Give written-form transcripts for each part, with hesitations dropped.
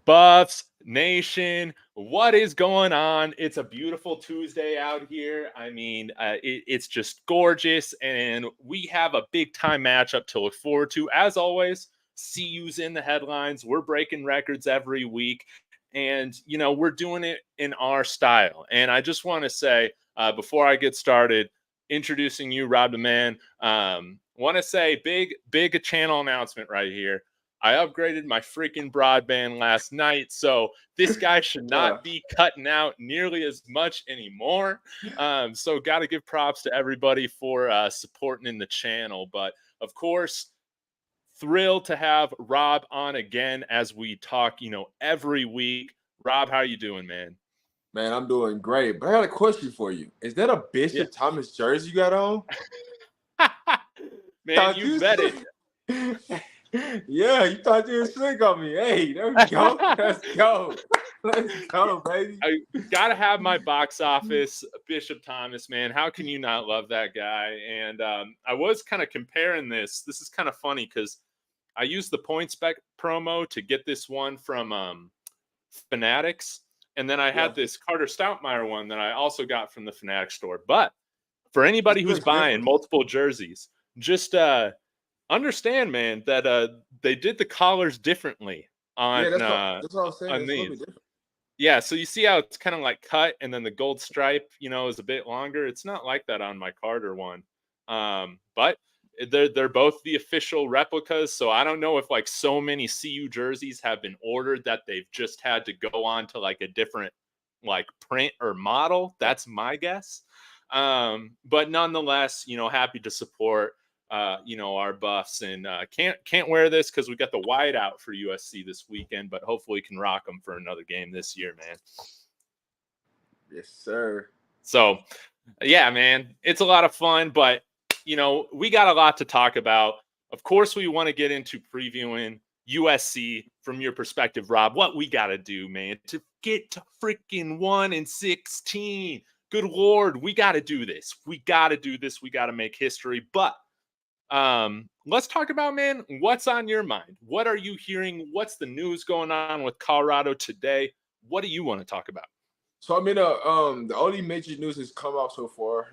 Buffs Nation, what is going on? It's a beautiful Tuesday out here. I mean, it's just gorgeous, and we have a big time matchup to look forward to. As always, CU's in the headlines. We're breaking records every week, and we're doing it in our style. And I just want to say, before I get started, introducing you, RobDaMan. Want to say big channel announcement right here. I upgraded my freaking broadband last night, so this guy should not be cutting out nearly as much anymore. So got to give props to everybody for supporting in the channel. But of course, thrilled to have Rob on again as we talk, every week. Rob, how you doing, man? Man, I'm doing great. But I got a question for you. Is that a Bishop Thomas jersey you got on? Man, you bet it. Yeah, you thought you were slick on me. Hey, there we go. Let's go. Let's go, baby. I gotta have my box office Bishop Thomas, man. How can you not love that guy? And I was kind of comparing this. This is kind of funny because I used the PointsBet promo to get this one from Fanatics, and then I had this Carter Stoutmeyer one that I also got from the Fanatics store. But for anybody who's buying multiple jerseys, just understand, man, that they did the collars differently on that's what I was saying. on these. Yeah, so you see how it's kind of like cut, and then the gold stripe, is a bit longer. It's not like that on my Carter one, but they're both the official replicas. So I don't know if like so many CU jerseys have been ordered that they've just had to go on to like a different like print or model. That's my guess. But nonetheless, happy to support our Buffs, and can't wear this because we got the white out for USC this weekend, but hopefully can rock them for another game this year, man. Yes, sir. So, yeah, man, it's a lot of fun, but we got a lot to talk about. Of course, we want to get into previewing USC from your perspective, Rob. What we got to do, man, to get to freaking 1-16. Good Lord, we got to do this. We got to do this. We got to make history, but let's talk about, man, what's on your mind? What are you hearing? What's the news going on with Colorado today? What do you want to talk about? So I mean, the only major news that's come out so far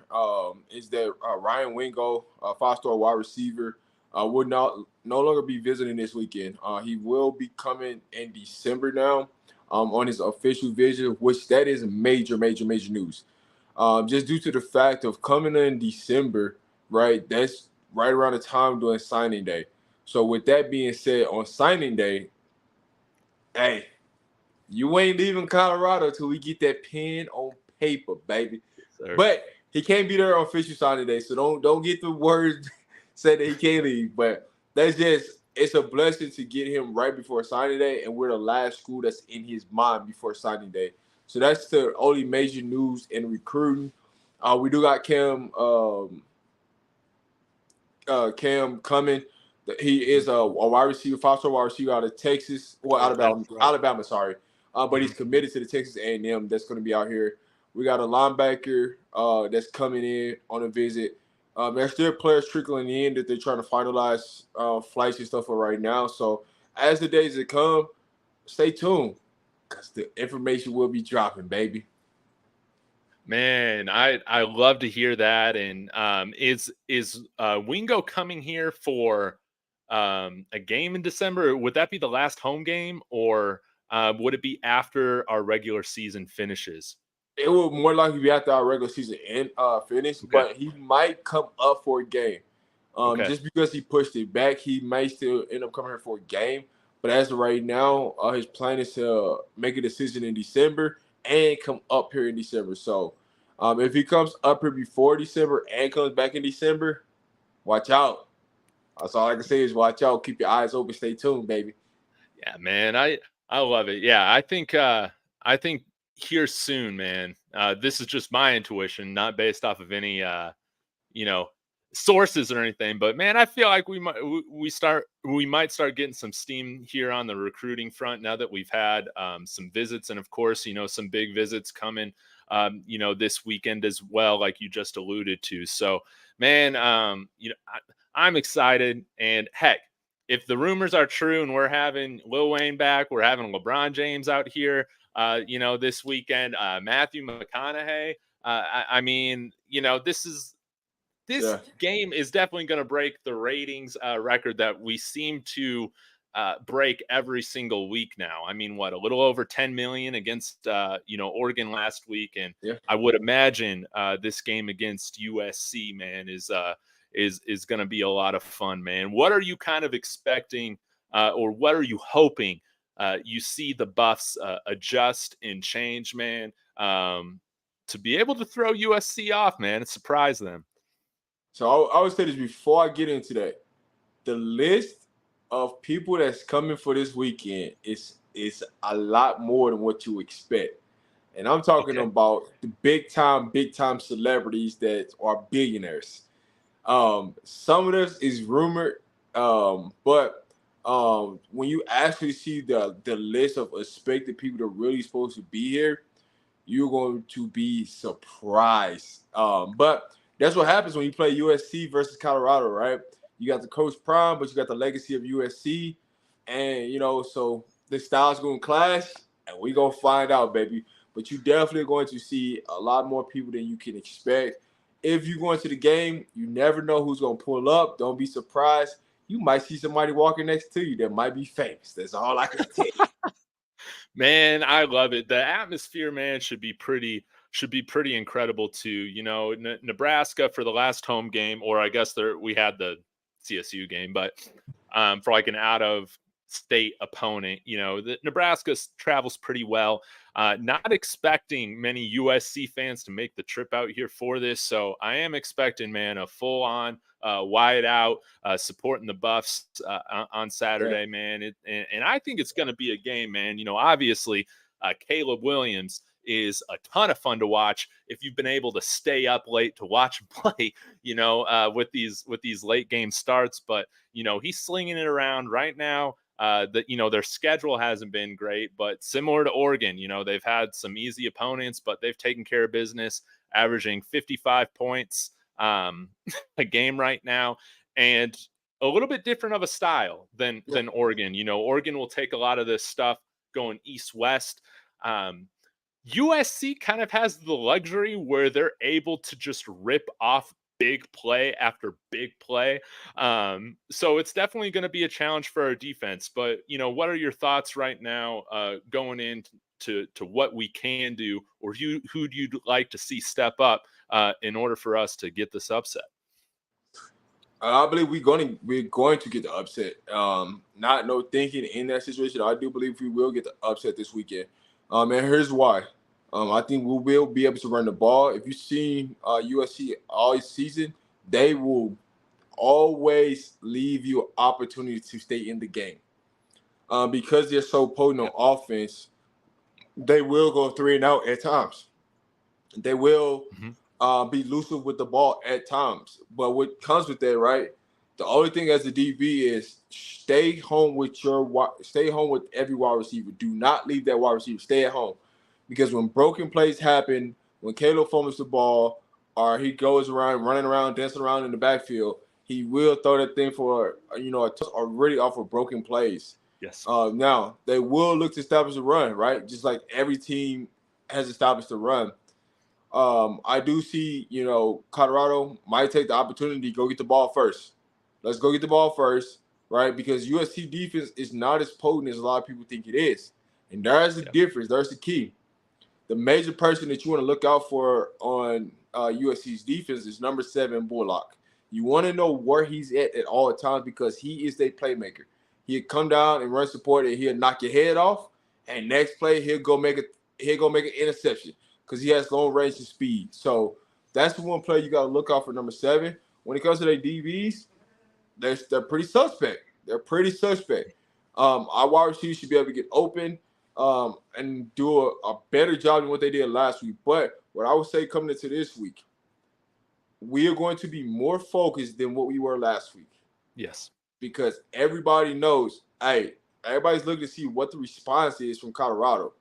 is that Ryan Wingo, a 5-star wide receiver, would no longer be visiting this weekend. He will be coming in December now on his official visit, which that is major news. Just due to the fact of coming in December, right? That's right around the time doing signing day. So with that being said, on signing day, hey, you ain't leaving Colorado till we get that pen on paper, baby. Yes, but he can't be there on official signing day, so don't get the words said that he can't leave. But it's a blessing to get him right before signing day, and we're the last school that's in his mind before signing day. So that's the only major news in recruiting. We do got Cam coming. He is a wide receiver, 5-star wide receiver out of Texas, or Alabama, sorry. But he's committed to the Texas A&M. That's going to be out here. We got a linebacker that's coming in on a visit. There's still players trickling in that they're trying to finalize flights and stuff for right now. So as the days that come, stay tuned because the information will be dropping, baby. Man, I love to hear that. And is Wingo coming here for a game in December? Would that be the last home game, or would it be after our regular season finishes? It will more likely be after our regular season finish, but he might come up for a game. Just because he pushed it back, he might still end up coming here for a game. But as of right now, his plan is to make a decision in December and come up here in December. So if he comes up here before December and comes back in December, watch out. That's all I can say is watch out. Keep your eyes open. Stay tuned, baby. Yeah, man. I love it. Yeah, I think here soon, man. This is just my intuition, not based off of any sources or anything, but man, I feel like we might start getting some steam here on the recruiting front now that we've had some visits, and of course, some big visits coming this weekend as well, like you just alluded to. So man, I'm excited, and heck, if the rumors are true and we're having Lil Wayne back, we're having LeBron James out here, this weekend, Matthew McConaughey. I mean, this Yeah. game is definitely going to break the ratings record that we seem to break every single week now. I mean, a little over 10 million against Oregon last week, and Yeah. I would imagine this game against USC, man, is going to be a lot of fun, man. What are you kind of expecting, or what are you hoping you see the Buffs adjust and change, man, to be able to throw USC off, man, and surprise them? So I would say this before I get into that. The list of people that's coming for this weekend is a lot more than what you expect. And I'm talking Okay. about the big time celebrities that are billionaires. Some of this is rumored, but when you actually see the list of expected people that are really supposed to be here, you're going to be surprised. But that's what happens when you play USC versus Colorado, right? You got the Coach Prime, but you got the legacy of USC, and so the styles going to clash, and we gonna find out, baby. But you definitely going to see a lot more people than you can expect. If you go into the game, you never know who's gonna pull up. Don't be surprised. You might see somebody walking next to you that might be famous. That's all I can tell you. Man, I love it. The atmosphere, man, should be pretty incredible too. Nebraska for the last home game, or I guess we had the CSU game, but for like an out of state opponent, the Nebraska travels pretty well. Not expecting many USC fans to make the trip out here for this, so I am expecting, man, a full on wide out supporting the Buffs on Saturday, man. And I think it's going to be a game, man. Obviously, Caleb Williams is a ton of fun to watch if you've been able to stay up late to watch him play, with these late game starts. But he's slinging it around right now. Their schedule hasn't been great, but similar to Oregon, they've had some easy opponents, but they've taken care of business, averaging 55 points a game right now, and a little bit different of a style than Oregon. Oregon will take a lot of this stuff going east-west. USC kind of has the luxury where they're able to just rip off big play after big play. So it's definitely going to be a challenge for our defense. But, what are your thoughts right now going into what we can do, or who do you like to see step up in order for us to get this upset? I believe we're going to get the upset. Not no thinking in that situation. I do believe we will get the upset this weekend. And here's why. I think we will be able to run the ball. If you've seen USC all season, they will always leave you an opportunity to stay in the game. Because they're so potent on offense, they will go 3 and out at times. They will be looser with the ball at times. But what comes with that, right? The only thing as a DB is stay home with every wide receiver. Do not leave that wide receiver. Stay at home. Because when broken plays happen, when Caleb fumbles the ball, or he goes around, running around, dancing around in the backfield, he will throw that thing for, already off of broken plays. Yes. Now, they will look to establish a run, right? Just like every team has established a run. I do see, Colorado might take the opportunity to go get the ball first. Let's go get the ball first, right? Because USC defense is not as potent as a lot of people think it is. And there's the difference. There's the key. The major person that you want to look out for on USC's defense is number 7, Bullock. You want to know where he's at all times because he is their playmaker. He'll come down and run support, and he'll knock your head off. And next play, he'll go make an interception because he has long range and speed. So that's the one player you got to look out for, number 7. When it comes to their DBs, they're pretty suspect. They're pretty suspect. Our wide receivers should be able to get open and do a better job than what they did last week. But what I would say coming into this week, we are going to be more focused than what we were last week. Yes. Because everybody knows, everybody's looking to see what the response is from Colorado.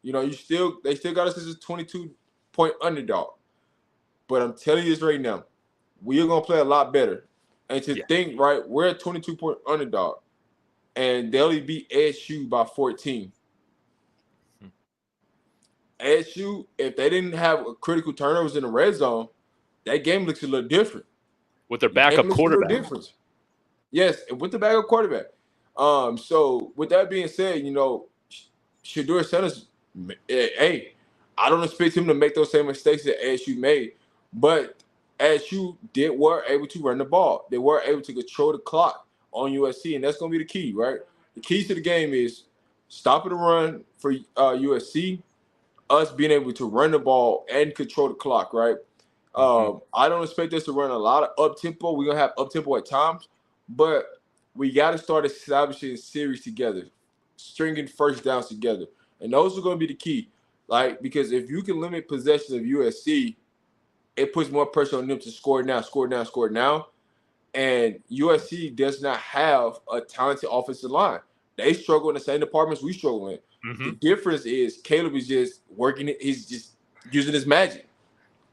They still got us as a 22-point underdog. But I'm telling you this right now, we are going to play a lot better. And to think, right, we're a 22-point underdog. and they only beat ASU by 14. ASU, if they didn't have critical turnovers in the red zone, that game looks a little different. With their The game backup looks a little quarterback. different. Yes, with the backup quarterback. So with that being said, Shedeur Sanders, hey, I don't expect him to make those same mistakes that ASU made, but ASU were able to run the ball. They were able to control the clock on USC, and that's going to be the key, right? The key to the game is stopping the run for USC, us being able to run the ball and control the clock, right? I don't expect us to run a lot of up tempo. We're gonna have up tempo at times, but we got to start establishing series together, stringing first downs together, and those are gonna be the key. Like, because if you can limit possessions of USC, it puts more pressure on them to score now, score now, score now. And USC does not have a talented offensive line. They struggle in the same departments we struggle in. The difference is Caleb is just working it. He's just using his magic.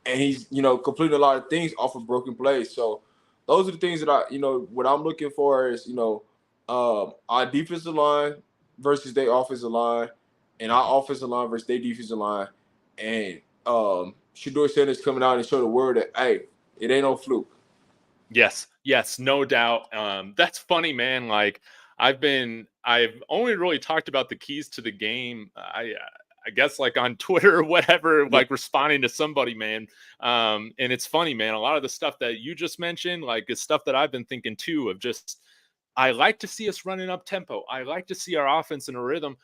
And he's, completing a lot of things off of broken plays. So those are the things that what I'm looking for is, our defensive line versus their offensive line, and our offensive line versus their defensive line. And Shedeur Sanders coming out and show the world that, hey, it ain't no fluke. Yes, no doubt. That's funny, man. Like I've only really talked about the keys to the game. I guess like on Twitter or whatever, like responding to somebody, man. And it's funny, man. A lot of the stuff that you just mentioned, like, is stuff that I've been thinking too. Of just, I like to see us running up tempo. I like to see our offense in a rhythm.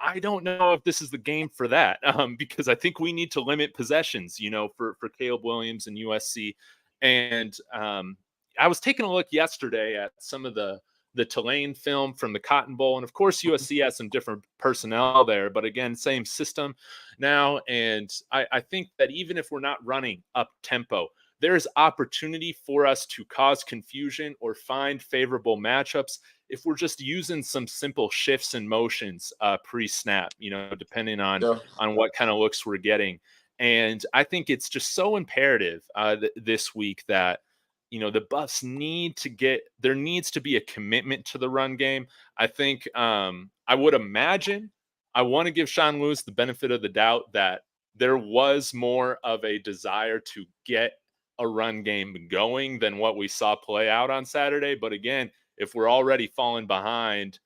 I don't know if this is the game for that, because I think we need to limit possessions, for Caleb Williams and USC. And I was taking a look yesterday at some of the Tulane film from the Cotton Bowl. And of course, USC has some different personnel there, but again, same system now. And I think that even if we're not running up tempo, there's opportunity for us to cause confusion or find favorable matchups if we're just using some simple shifts and motions pre-snap, depending on what kind of looks we're getting. And I think it's just so imperative this week that, the Buffs there needs to be a commitment to the run game. I think I would imagine, I want to give Sean Lewis the benefit of the doubt that there was more of a desire to get a run game going than what we saw play out on Saturday. But again, if we're already falling behind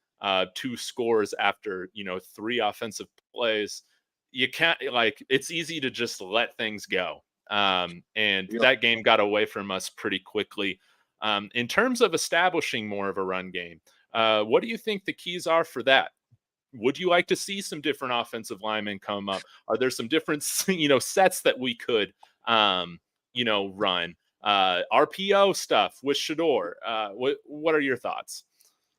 2 scores after, 3 offensive plays, you can't, it's easy to just let things go. That game got away from us pretty quickly. In terms of establishing more of a run game, what do you think the keys are for that? Would you like to see some different offensive linemen come up? Are there some different, sets that we could, run? RPO stuff with Shedeur. What are your thoughts?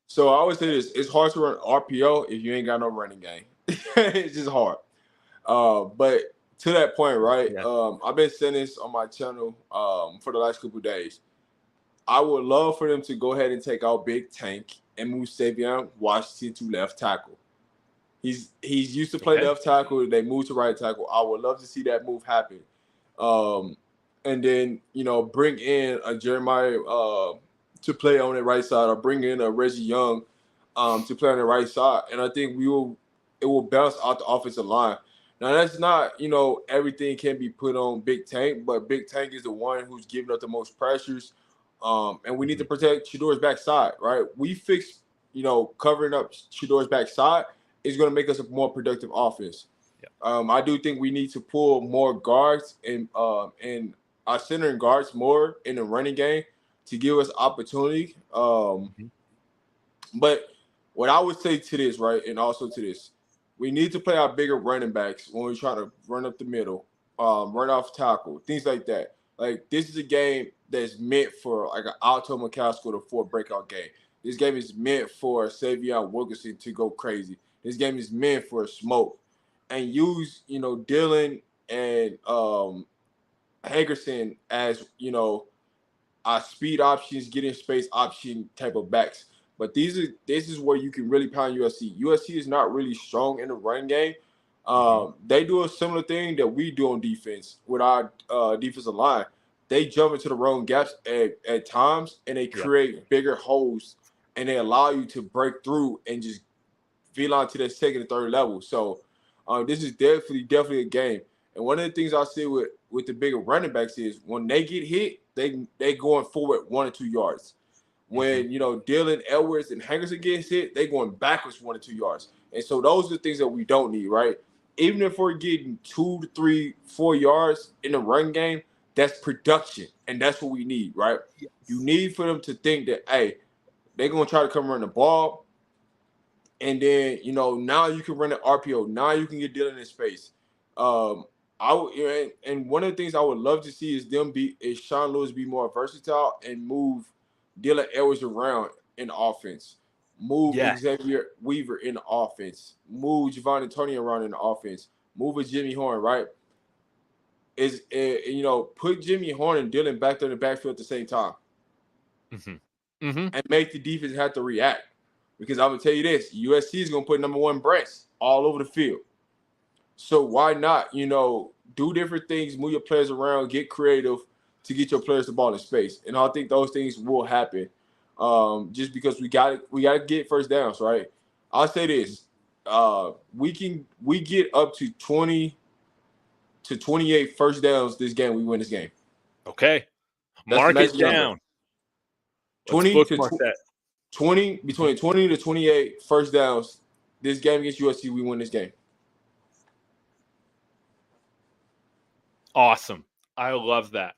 So I always say this: it's hard to run RPO if you ain't got no running game. It's just hard. But to that point, right? Yeah. I've been saying this on my channel for the last couple of days. I would love for them to go ahead and take out Big Tank and move Sy'veon Washington to left tackle. He's used to play left tackle. They moved to right tackle. I would love to see that move happen. And then, bring in a Jeremiah to play on the right side, or bring in a Reggie Young to play on the right side. And I think it will balance out the offensive line. Now, that's not, everything can be put on Big Tank, but Big Tank is the one who's giving up the most pressures. And we need to protect Shedeur's backside, right? We fix, covering up Shedeur's backside is going to make us a more productive offense. Yeah. I do think we need to pull more guards and our center and guards more in the running game to give us opportunity. But what I would say to this, right, and also to this, we need to play our bigger running backs when we try to run up the middle, run off tackle, things like that. Like, this is a game that's meant for like an Alto McCaskill to 4 breakout game. This game is meant for Sy'veon Wilkerson to go crazy. This game is meant for smoke. And use, Dylan and Hagerson as, our speed options, getting space option type of backs. But this is where you can really pound USC. USC is not really strong in the run game. They do a similar thing that we do on defense with our defensive line. They jump into the wrong gaps at times, and they create bigger holes and they allow you to break through and just feel on to that second and third level. So this is definitely a game. And one of the things I see with the bigger running backs is when they get hit, they going forward 1 or 2 yards. When Dylan Edwards and Henderson gets hit, they going backwards 1 or 2 yards. And so those are the things that we don't need, right? Even if we're getting 2 to 3, 4 yards in the run game, that's production, and that's what we need, right? Yes. You need for them to think that, hey, they're gonna try to come run the ball. And then, now you can run an RPO. Now you can get Dylan in space. And one of the things I would love to see is Sean Lewis be more versatile and move Dylan Edwards around in offense. Move Xavier Weaver in the offense. Move Javon Antonio around in the offense. Move a Jimmy Horn, right? Put Jimmy Horn and Dylan back there in the backfield at the same time. And make the defense have to react. Because I'm going to tell you this, USC is going to put number 1 brace all over the field. So why not, do different things, move your players around, get creative to get your players the ball in space. And I think those things will happen just because we got to get first downs, right? I'll say this. We get up to 20 to 28 first downs this game, we win this game. Okay. Mark it down. 20 between 20 to 28 first downs this game against USC, we win this game. Awesome. I love that.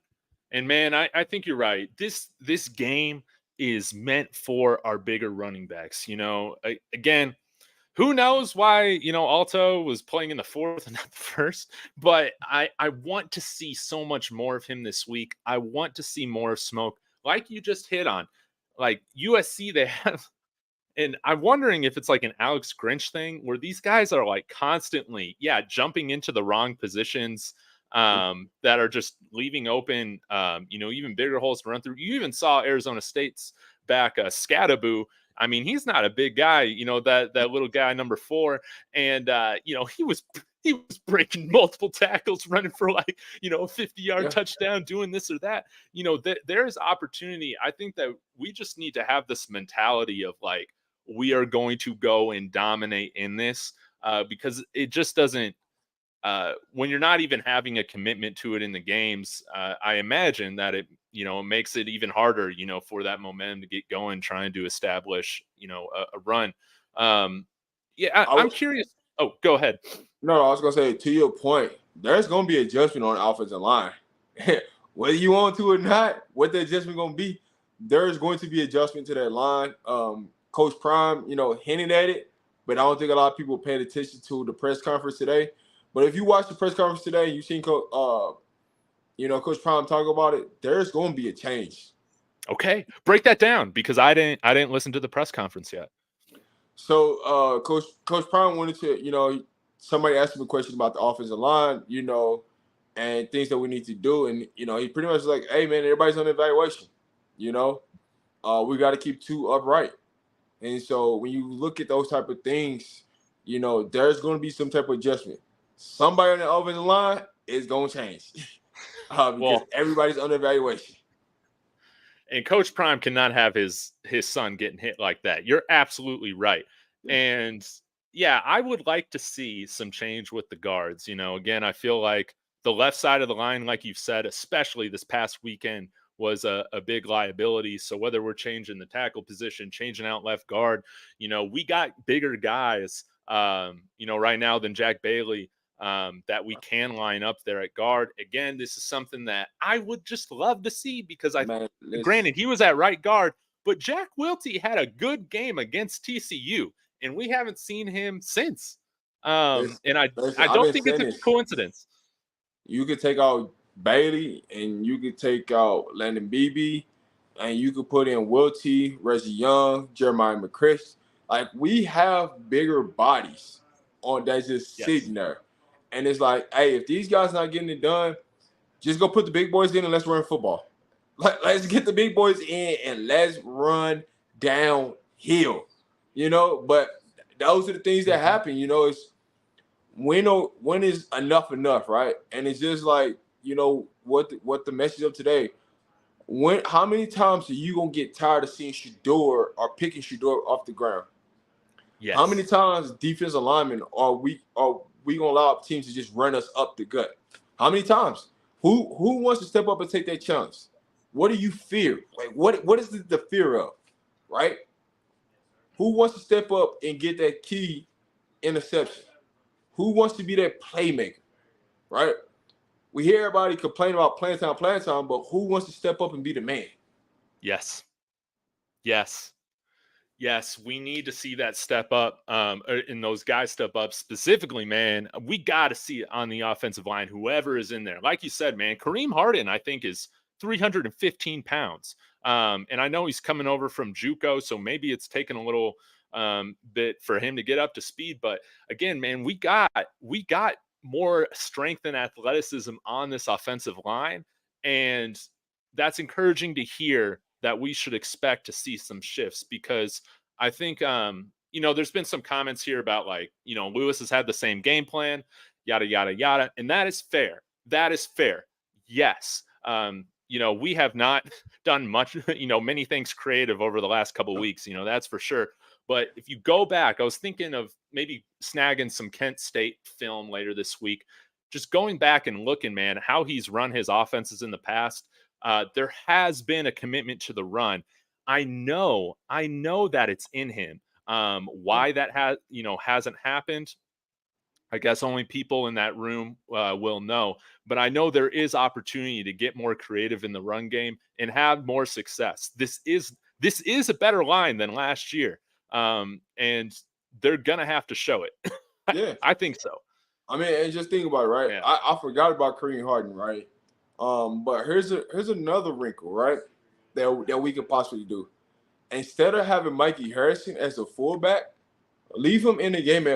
And man, I think you're right. This game is meant for our bigger running backs. Again, who knows why, Alto was playing in the 4th and not the 1st, but I want to see so much more of him this week. I want to see more of Smoke, like you just hit on. Like USC, they have, and I'm wondering if it's like an Alex Grinch thing where these guys are like constantly, jumping into the wrong positions that are just leaving open, even bigger holes to run through. You even saw Arizona State's back, Scadaboo. I mean, he's not a big guy, that little guy, number 4. And, he was breaking multiple tackles, running for a 50-yard touchdown, doing this or that. There's opportunity. I think that we just need to have this mentality of like, we are going to go and dominate in this because it just doesn't, when you're not even having a commitment to it in the games, I imagine that it, makes it even harder, for that momentum to get going, trying to establish, a run. I'm curious. Oh, go ahead. No, I was going to say, to your point, there's going to be adjustment on the offensive line. Whether you want to or not, what the adjustment going to be, there's going to be adjustment to that line. Coach Prime, hinted at it, but I don't think a lot of people paid attention to the press conference today. But if you watch the press conference today, you've seen Coach Prime talk about it, there's going to be a change. Okay. Break that down because I didn't listen to the press conference yet. So Coach Prime wanted to, somebody asked him a question about the offensive line, and things that we need to do. And, he pretty much was like, hey, man, everybody's on evaluation. We got to keep 2 upright. And so when you look at those type of things, there's going to be some type of adjustment. Somebody on the offensive line is going to change because everybody's on evaluation. And Coach Prime cannot have his son getting hit like that. You're absolutely right. And I would like to see some change with the guards. Again, I feel like the left side of the line, like you've said, especially this past weekend, was a big liability. So whether we're changing the tackle position, changing out left guard, we got bigger guys, right now than Jack Bailey. That we can line up there at guard. Again, this is something that I would just love to see because granted, he was at right guard, but Jack Wiltie had a good game against TCU, and we haven't seen him since. And I don't think it's a coincidence. You could take out Bailey, and you could take out Landon Beebe, and you could put in Wiltie, Reggie Young, Jeremiah McChrist. Like, we have bigger bodies on that's just sitting there. And it's like, hey, if these guys not getting it done, just go put the big boys in and let's run football. Let's get the big boys in and let's run downhill, But those are the things that happen, It's when is enough, right? And it's just like, what the message of today. How many times are you gonna get tired of seeing Shador or picking Shador off the ground? Yes. How many times defensive linemen are we gonna allow teams to just run us up the gut? How many times? Who wants to step up and take that chance? What do you fear? Like what is the fear of? Right? Who wants to step up and get that key interception? Who wants to be that playmaker? Right? We hear everybody complain about playing time, but who wants to step up and be the man? Yes. Yes. Yes, we need to see that step up, and those guys step up specifically, man. We got to see it on the offensive line, whoever is in there. Like you said, man, Kareem Harden, I think, is 315 pounds. And I know he's coming over from JUCO, so maybe it's taken a little bit for him to get up to speed. But again, man, we got more strength and athleticism on this offensive line, and that's encouraging to hear that we should expect to see some shifts because I think there's been some comments here about like, Lewis has had the same game plan, yada yada yada, and that is fair. That is fair. Yes. We have not done much, many things creative over the last couple of weeks, that's for sure. But if you go back, I was thinking of maybe snagging some Kent State film later this week, just going back and looking, man, how he's run his offenses in the past. There has been a commitment to the run. I know that it's in him. Why that hasn't happened, I guess only people in that room will know. But I know there is opportunity to get more creative in the run game and have more success. This is a better line than last year, and they're gonna have to show it. Yeah, I think so. I mean, and just think about it, right? Yeah. I forgot about Kareem Harden, right? But here's another wrinkle, right? That we could possibly do. Instead of having Mikey Harrison as a fullback, leave him in the game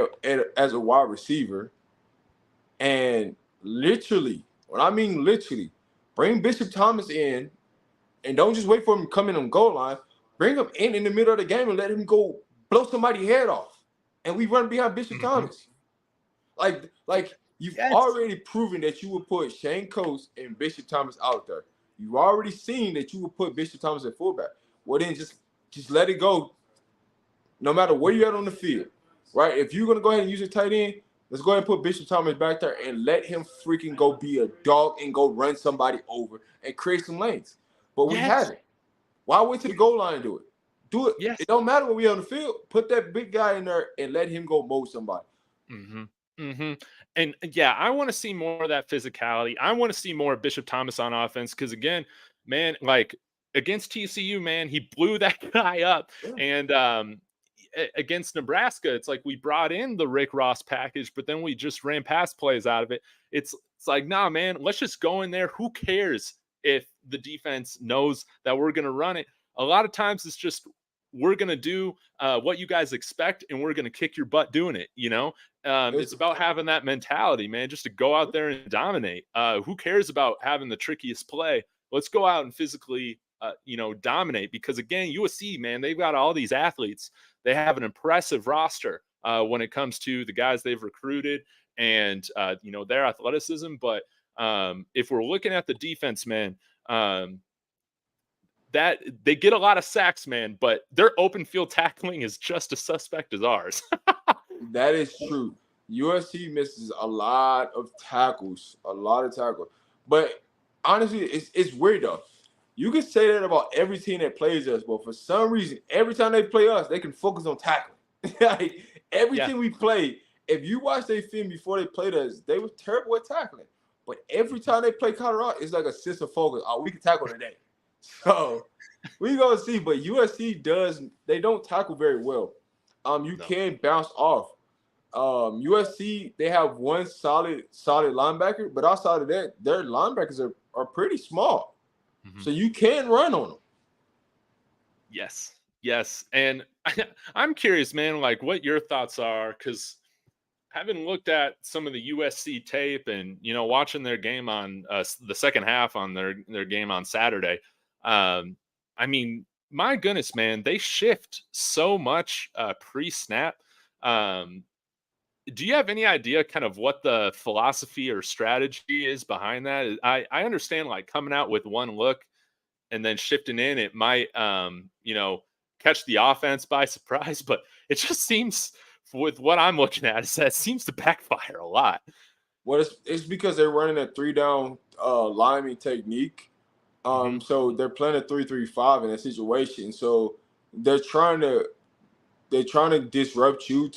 as a wide receiver, and literally, when I mean literally, bring Bishop Thomas in, and don't just wait for him to come in on goal line. Bring him in the middle of the game and let him go blow somebody's head off, and we run behind Bishop Thomas. Like you've already proven that you would put Shane Coates and Bishop Thomas out there. You've already seen that you would put Bishop Thomas at fullback. Well, then just let it go. No matter where you're at on the field, right? If you're gonna go ahead and use a tight end, let's go ahead and put Bishop Thomas back there and let him freaking go be a dog and go run somebody over and create some lanes. But we haven't. Why wait to the goal line and do it? Do it. Yes. It don't matter when we on the field. Put that big guy in there and let him go mow somebody. And yeah, I want to see more of that physicality. I want to see more Bishop Thomas on offense because again, man, like against TCU, man, he blew that guy up. Yeah. And against Nebraska, it's like we brought in the Rick Ross package, but then we just ran pass plays out of it. It's like, nah, man, let's just go in there. Who cares if the defense knows that we're going to run it? A lot of times it's just we're going to do what you guys expect, and we're going to kick your butt doing it, It's about having that mentality, man, just to go out there and dominate. Who cares about having the trickiest play? Let's go out and physically, dominate because, again, USC, man, they've got all these athletes. They have an impressive roster when it comes to the guys they've recruited and, their athleticism. But if we're looking at the defense, man, that they get a lot of sacks, man, but their open field tackling is just as suspect as ours. That is true. USC misses a lot of tackles, But honestly, it's weird though. You can say that about every team that plays us, but for some reason, every time they play us, they can focus on tackling. Like everything we play, if you watch their film before they played us, they were terrible at tackling. But every time they play Colorado, it's like a sense of focus. Oh, we can tackle today. So we gonna see. But USC they don't tackle very well. You can bounce off. USC, they have one solid linebacker, but outside of that, their linebackers are pretty small. So you can run on them. Yes. And I'm curious, man, like what your thoughts are, because having looked at some of the USC tape and, watching their game on the second half on their game on Saturday, I mean, my goodness, man, they shift so much pre-snap. Do you have any idea kind of what the philosophy or strategy is behind that? I understand like coming out with one look and then shifting in, it might, catch the offense by surprise. But it just seems, with what I'm looking at, is that it seems to backfire a lot. Well, it's because they're running a 3-down lineman technique. Mm-hmm. So they're playing a 3-3-5 in that situation. So they're trying to disrupt you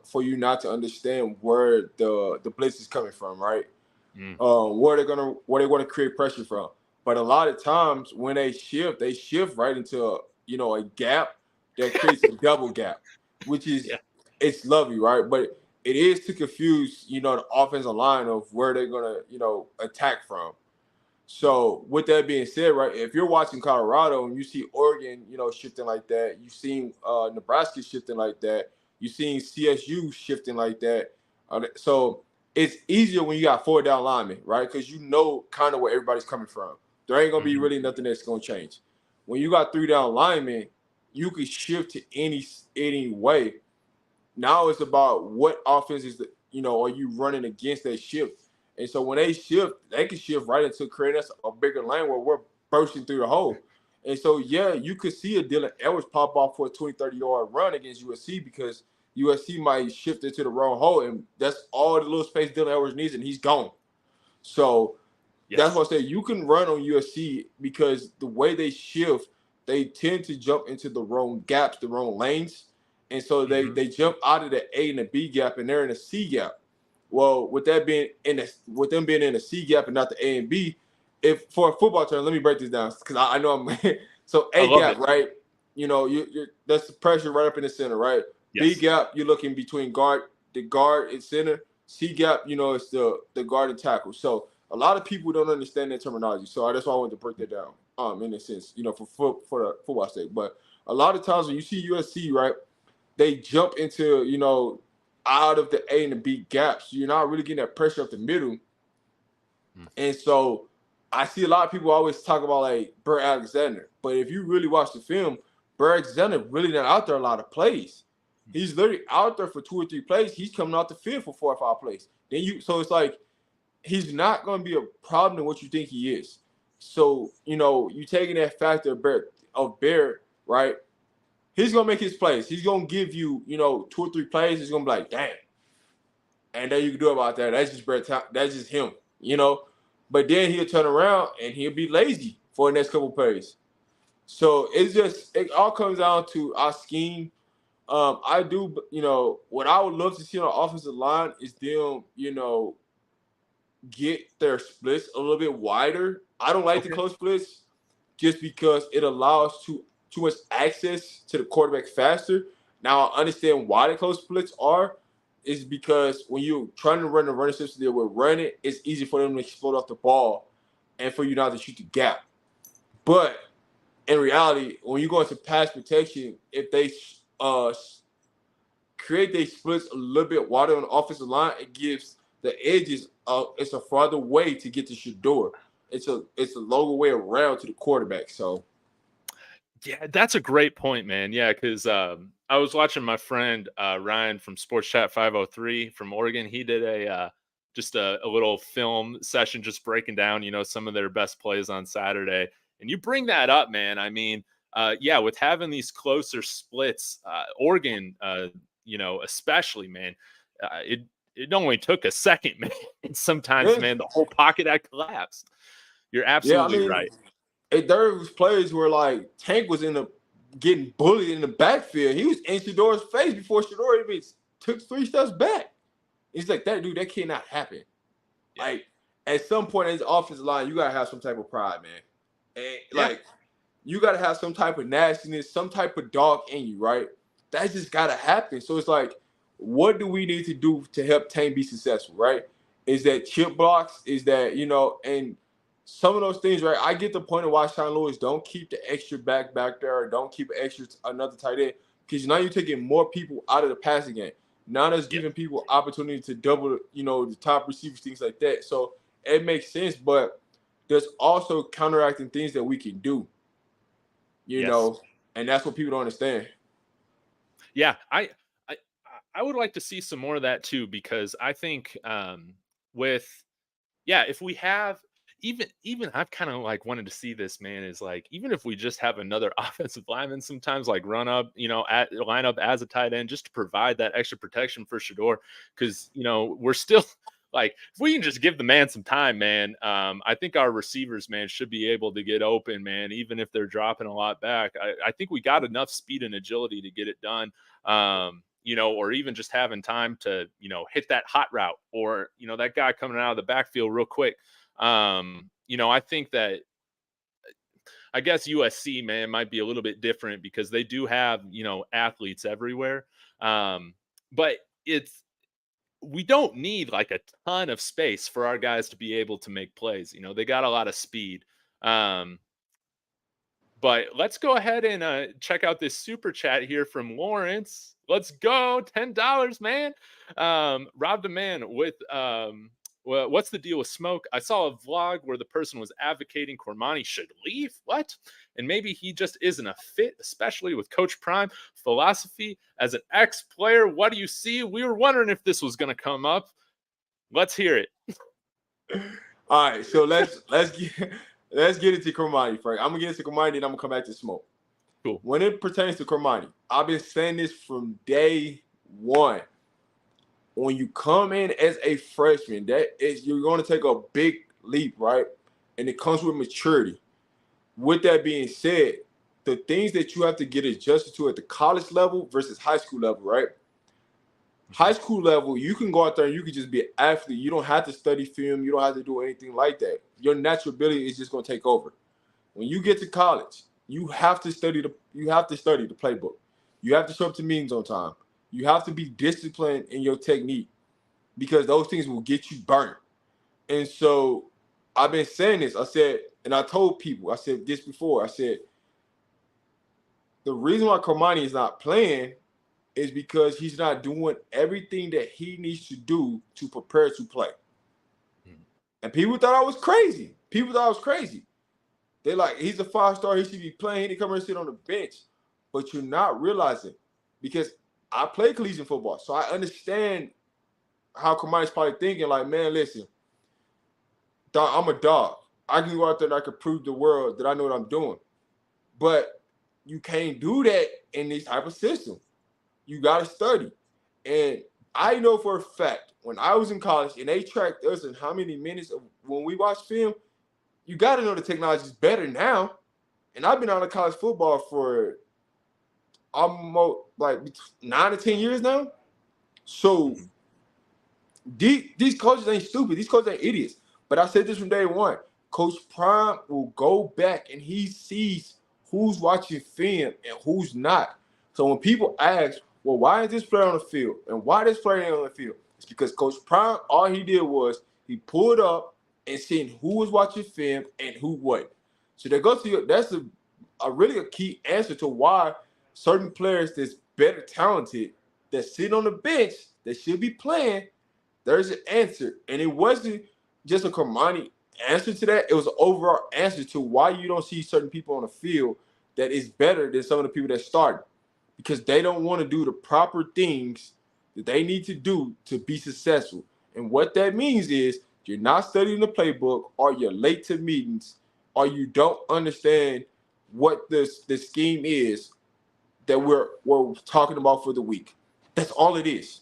for you not to understand where the blitz is coming from, right? Mm. Where they want to create pressure from. But a lot of times when they shift right into a gap that creates a double gap, which is Yeah. it's lovely, right? But it is to confuse the offensive line of where they're gonna attack from. So with that being said, right, if you're watching Colorado and you see Oregon, shifting like that, you've seen Nebraska shifting like that, you've seen CSU shifting like that. So it's easier when you got 4 down linemen, right? Because you know kind of where everybody's coming from. There ain't gonna be Mm-hmm. really nothing that's gonna change. When you got 3 down linemen, you can shift to any way. Now it's about what offense are you running against that shift. And so when they shift, they can shift right into creating us a bigger lane where we're bursting through the hole. And so, yeah, you could see a Dylan Edwards pop off for a 20, 30-yard run against USC because USC might shift into the wrong hole. And that's all the little space Dylan Edwards needs, and he's gone. So that's Yes. why I say you can run on USC because the way they shift, they tend to jump into the wrong gaps, the wrong lanes. And so they Mm-hmm. they jump out of the A and the B gap and they're in a C gap. Well, with them being in a C gap and not the A and B, if for a football term, let me break this down because I know I'm so I A love gap, it. right? You're that's the pressure right up in the center, right? B Yes. gap, you're looking between the guard and center. C gap, it's the guard and tackle. So a lot of people don't understand that terminology. So that's why I wanted to break that down. In a sense, for the football sake. But a lot of times when you see USC, right, they jump into out of the A and the B gaps. You're not really getting that pressure up the middle. Mm. And so I see a lot of people always talk about like Burr Alexander. But if you really watch the film, Burr Alexander really not out there a lot of plays. He's literally out there for 2 or 3 plays. He's coming out the field for 4 or 5 plays. So it's like he's not going to be a problem than what you think he is. So, you taking that factor of Bear, right? He's going to make his plays. He's going to give you, 2 or 3 plays. He's going to be like, damn. And then you can do about that. That's just Brett. That's just him. But then he'll turn around and he'll be lazy for the next couple plays. So it all comes down to our scheme. I do, what I would love to see on the offensive line is them, get their splits a little bit wider. I don't like the Okay. close splits just because it allows too much access to the quarterback faster. Now I understand why the close splits are. Is because when you're trying to run the running system that we're running, it's easy for them to explode off the ball and for you not to shoot the gap. But in reality, when you go into pass protection, if they create their splits a little bit wider on the offensive line, it gives the edges it's a farther way to get to Shador. It's a longer way around to the quarterback. So Yeah, that's a great point, man. Yeah, because I was watching my friend Ryan from Sports Chat 503 from Oregon. He did just a little film session, just breaking down, some of their best plays on Saturday. And you bring that up, man. I mean, yeah, with having these closer splits, Oregon, especially, man, it only took a second, man. And sometimes, yeah, man, the whole pocket had collapsed. You're yeah. I absolutely mean, right. there was plays where like Tank was getting bullied in the backfield. He was in Shador's face before Shador even took 3 steps back. He's like, that dude, that cannot happen. Yeah, Like at some point in his offensive line, you gotta have some type of pride, man. And yeah, like you gotta have some type of nastiness, some type of dog in you, right? That just gotta happen. So it's like, what do we need to do to help Tank be successful, right? Is that chip blocks? Is that and some of those things, right? I get the point of why Sean Lewis don't keep the extra back there, or don't keep extra another tight end, because now you're taking more people out of the passing game. Now that's yeah. giving people opportunity to double, the top receivers, things like that. So it makes sense, but there's also counteracting things that we can do, Yes. and that's what people don't understand. Yeah, I I would like to see some more of that too, because I think with, yeah, if we have, even I've kind of like wanted to see this, man, is like even if we just have another offensive lineman sometimes like run up, at line up as a tight end just to provide that extra protection for Shador, because we're still like if we can just give the man some time, man. I think our receivers, man, should be able to get open, man, even if they're dropping a lot back. I think we got enough speed and agility to get it done. Or even just having time to, hit that hot route or, that guy coming out of the backfield real quick. I think that I guess USC, man, might be a little bit different because they do have, athletes everywhere. But we don't need like a ton of space for our guys to be able to make plays. They got a lot of speed. But let's go ahead and check out this super chat here from Lawrence. Let's go. $10, man. RobDaMan with well, what's the deal with Smoke? I saw a vlog where the person was advocating Cormani should leave. What? And maybe he just isn't a fit, especially with Coach Prime philosophy as an ex-player. What do you see? We were wondering if this was going to come up. Let's hear it. All right, so let's get into Cormani first. I'm gonna get into Cormani, then I'm gonna come back to Smoke. Cool. When it pertains to Cormani, I've been saying this from day one. When you come in as a freshman, you're going to take a big leap, right? And it comes with maturity. With that being said, the things that you have to get adjusted to at the college level versus high school level, right? High school level, you can go out there and you can just be an athlete. You don't have to study film. You don't have to do anything like that. Your natural ability is just going to take over. When you get to college, you have to study the playbook. You have to show up to meetings on time. You have to be disciplined in your technique because those things will get you burnt. And so I've been saying this. I said, and I told people, I said this before. I said, the reason why Cormani is not playing is because he's not doing everything that he needs to do to prepare to play. And people thought I was crazy. They're like, he's a 5-star. He should be playing. He didn't come here and sit on the bench. But you're not realizing because I play collegiate football, so I understand how Cormani's probably thinking, like, man, listen, I'm a dog. I can go out there and I can prove the world that I know what I'm doing. But you can't do that in this type of system. You got to study. And I know for a fact, when I was in college and they tracked us and how many minutes of when we watch film, you got to know the technology is better now. And I've been out of college football for almost like 9 to 10 years now. So these coaches ain't stupid. These coaches ain't idiots. But I said this from day one. Coach Prime will go back and he sees who's watching film and who's not. So when people ask, well, why is this player on the field and why this player ain't on the field? It's because Coach Prime, all he did was he pulled up and seen who was watching film and who wasn't. So that's a really a key answer to why certain players that's better talented that sit on the bench that should be playing, there's an answer. And it wasn't just a Cormani answer to that. It was an overall answer to why you don't see certain people on the field that is better than some of the people that started. Because they don't want to do the proper things that they need to do to be successful. And what that means is you're not studying the playbook, or you're late to meetings, or you don't understand what the scheme is that we're talking about for the week. That's all it is.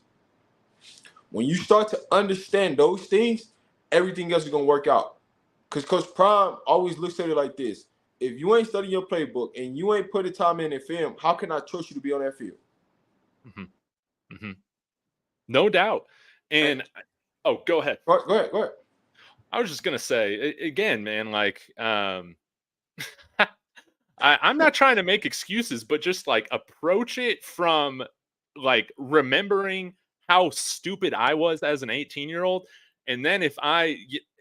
When you start to understand those things, everything else is going to work out. Because Coach Prime always looks at it like this. If you ain't studying your playbook and you ain't putting time in film, how can I trust you to be on that field? No doubt. And go ahead. Go ahead. I was just going to say, again, man, like, I'm not trying to make excuses, but just like approach it from like remembering how stupid I was as an 18-year-old. And then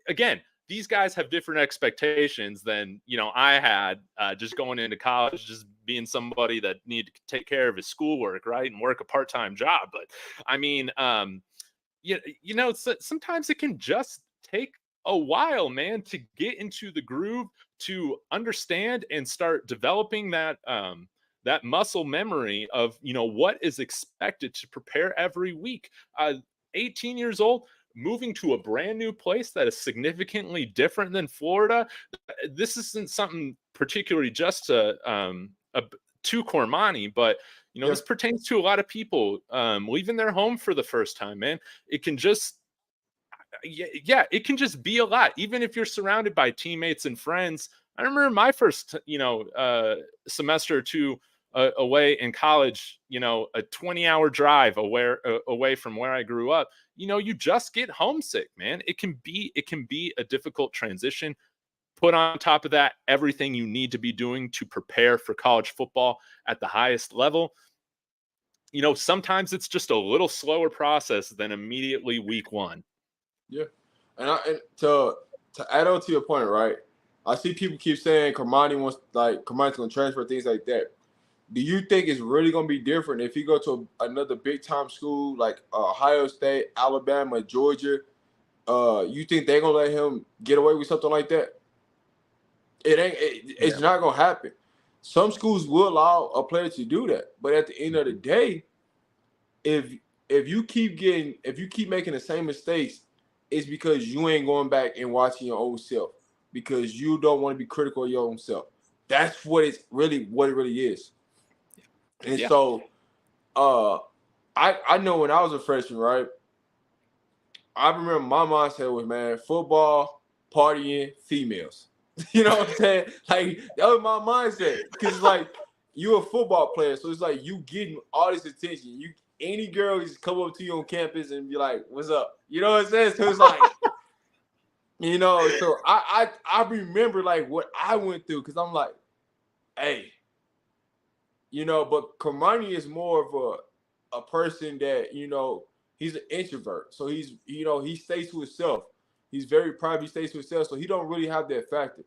again, these guys have different expectations than, I had just going into college, just being somebody that needed to take care of his schoolwork, right, and work a part-time job. But I mean, sometimes it can just take a while, man, to get into the groove, to understand and start developing that muscle memory of what is expected to prepare every week. 18 years old, moving to a brand new place that is significantly different than Florida. This isn't something particularly just to Cormani, but Yeah. this pertains to a lot of people leaving their home for the first time, man. It can just it can just be a lot, even if you're surrounded by teammates and friends. I remember my first, semester or two away in college, a 20-hour drive away from where I grew up. You just get homesick, man. It can be a difficult transition. Put on top of that everything you need to be doing to prepare for college football at the highest level. Sometimes it's just a little slower process than immediately week one. Yeah, and to add on to your point, right? I see people keep saying Cormani's gonna transfer, things like that. Do you think it's really gonna be different if you go to another big time school like Ohio State, Alabama, Georgia? You think they're gonna let him get away with something like that? It's not gonna happen. Some schools will allow a player to do that, but at the end of the day, if you keep making the same mistakes, it's because you ain't going back and watching your own self, because you don't want to be critical of your own self. That's what it really is. And so I know when I was a freshman, right? I remember my mindset was, man, football, partying, females. You know what I'm saying? Like, that was my mindset. Because it's like, you're a football player, so it's like you getting all this attention. Any girl just come up to you on campus and be like, "What's up?" You know what I'm saying? So it's like, so I remember like what I went through, because I'm like, hey, but Cormani is more of a person that, he's an introvert. So he stays to himself. He's very private. He stays to himself. So he don't really have that factor.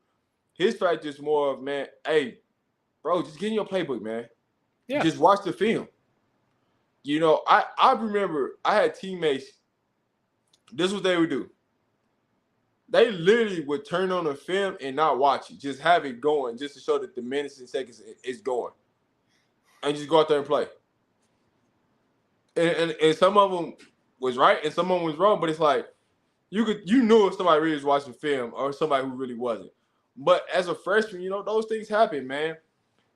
His factor is more of, man, hey, bro, just get in your playbook, man. Yeah. Just watch the film. I remember I had teammates, this is what they would do. They literally would turn on the film and not watch it. Just have it going, just to show that the minutes and seconds is going. And just go out there and play. And some of them was right and some of them was wrong, but it's like, you knew if somebody really was watching film or somebody who really wasn't. But as a freshman, those things happen, man.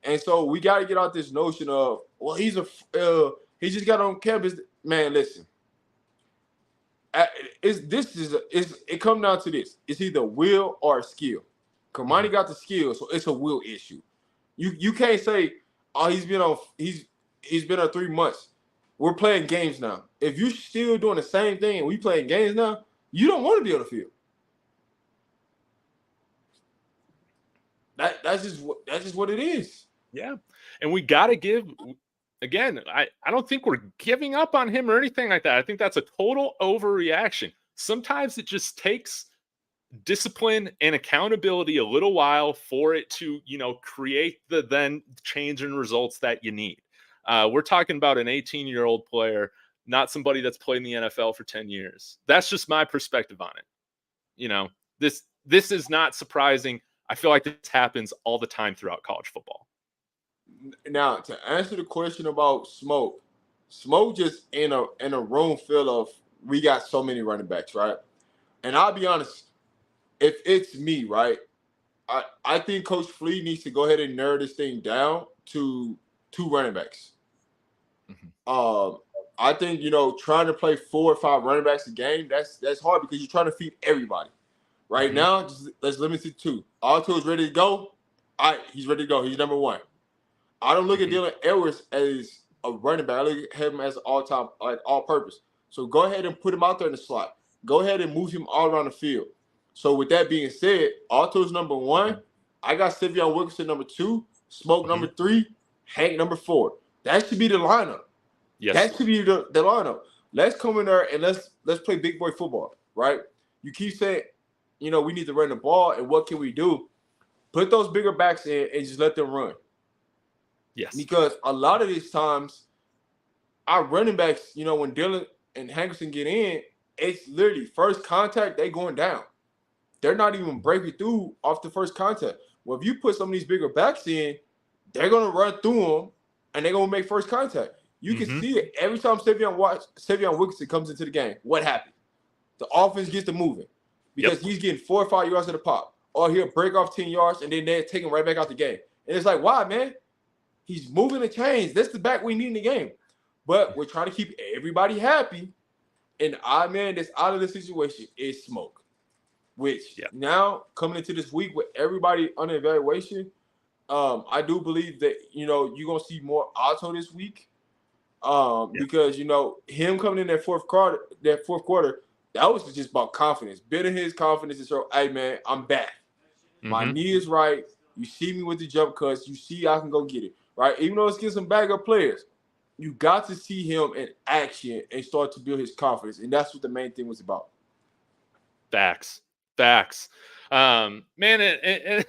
And so we got to get out this notion of, well, he just got on campus. Man, listen. It comes down to this. It's either will or skill. Cormani got the skill, so it's a will issue. You can't say, oh, he's been on 3 months. We're playing games now. If you're still doing the same thing and we playing games now, you don't want to be on the field. That's just what it is. Yeah. And we got to give, again, I don't think we're giving up on him or anything like that. I think that's a total overreaction. Sometimes it just takes discipline and accountability a little while for it to, create the then change in results that you need. We're talking about an 18-year-old player, not somebody that's played in the NFL for 10 years. That's just my perspective on it. This is not surprising. I feel like this happens all the time throughout college football. Now, to answer the question about Smoke just in a room full of, we got so many running backs, right? And I'll be honest, if it's me, right, I think Coach Flea needs to go ahead and narrow this thing down to 2 running backs. I think, trying to play 4 or 5 running backs a game, that's hard because you're trying to feed everybody. Right now, let's limit it to 2. Alto is ready to go. All right, he's ready to go. He's number 1. I don't look at Dylan Edwards as a running back. I look at him as all-time, like all-purpose. So go ahead and put him out there in the slot. Go ahead and move him all around the field. So with that being said, Alto's number 1. I got sy'veon Wilkinson number 2, Smoke number 3, Hank number 4. That should be the lineup. Yes. That should be the lineup. Let's come in there and let's play big boy football, right? You keep saying, we need to run the ball, and what can we do? Put those bigger backs in and just let them run. Yes. Because a lot of these times, our running backs, when Dylan and Hankerson get in, it's literally first contact, they going down. They're not even breaking through off the first contact. Well, if you put some of these bigger backs in, they're going to run through them, and they're going to make first contact. You can see it every time sy'veon Wilkinson comes into the game. What happened? the offense gets to moving because he's getting 4 or 5 yards to the pop, or he'll break off 10 yards and then they're taking right back out the game. And it's like, why, man? He's moving the chains. That's the back we need in the game. But we're trying to keep everybody happy. And odd man that's out of the situation is Smoke. Which now coming into this week with everybody under evaluation, I do believe that, you know, you're going to see more Otto this week. Because, you know, him coming in that fourth quarter, that was just about confidence. Building his confidence and show, hey, man, I'm back. My knee is right. You see me with the jump cuts. You see I can go get it, right? Even though it's against some backup players, you got to see him in action and start to build his confidence. And that's what the main thing was about. Facts. Man, and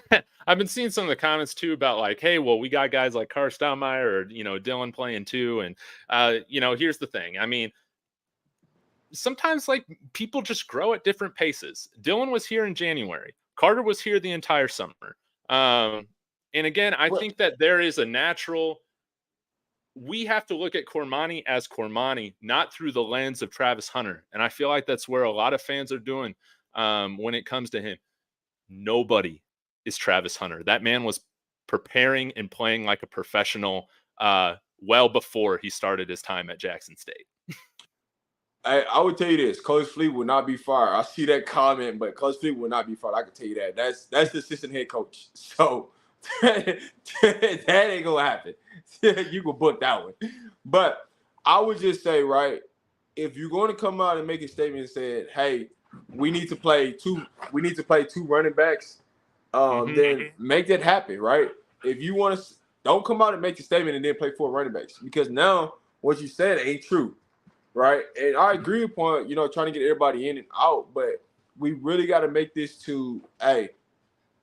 I've been seeing some of the comments too about like, hey, well, we got guys like Karlsmeyer or, you know, Dylan playing too. And, you know, here's the thing. I mean, sometimes like people just grow at different paces. Dylan was here in January. Carter was here the entire summer. And again, I think that there is a natural, we have to look at Cormani as Cormani, not through the lens of Travis Hunter. And I feel like that's where a lot of fans are doing when it comes to him. Nobody is Travis Hunter. That man was preparing and playing like a professional well before he started his time at Jackson State. I would tell you this: Coach Fleet will not be fired. I see that comment, but Coach Fleet will not be fired. I can tell you that. That's the assistant head coach. So that ain't gonna happen. You can book that one. But I would just say, right, if you're going to come out and make a statement and say, "Hey, we need to play two running backs," then make that happen, right? If you want to, don't come out and make a statement and then play 4 running backs, because now what you said ain't true. Right. And I agree upon, you know, trying to get everybody in and out, but we really got to make this to, hey,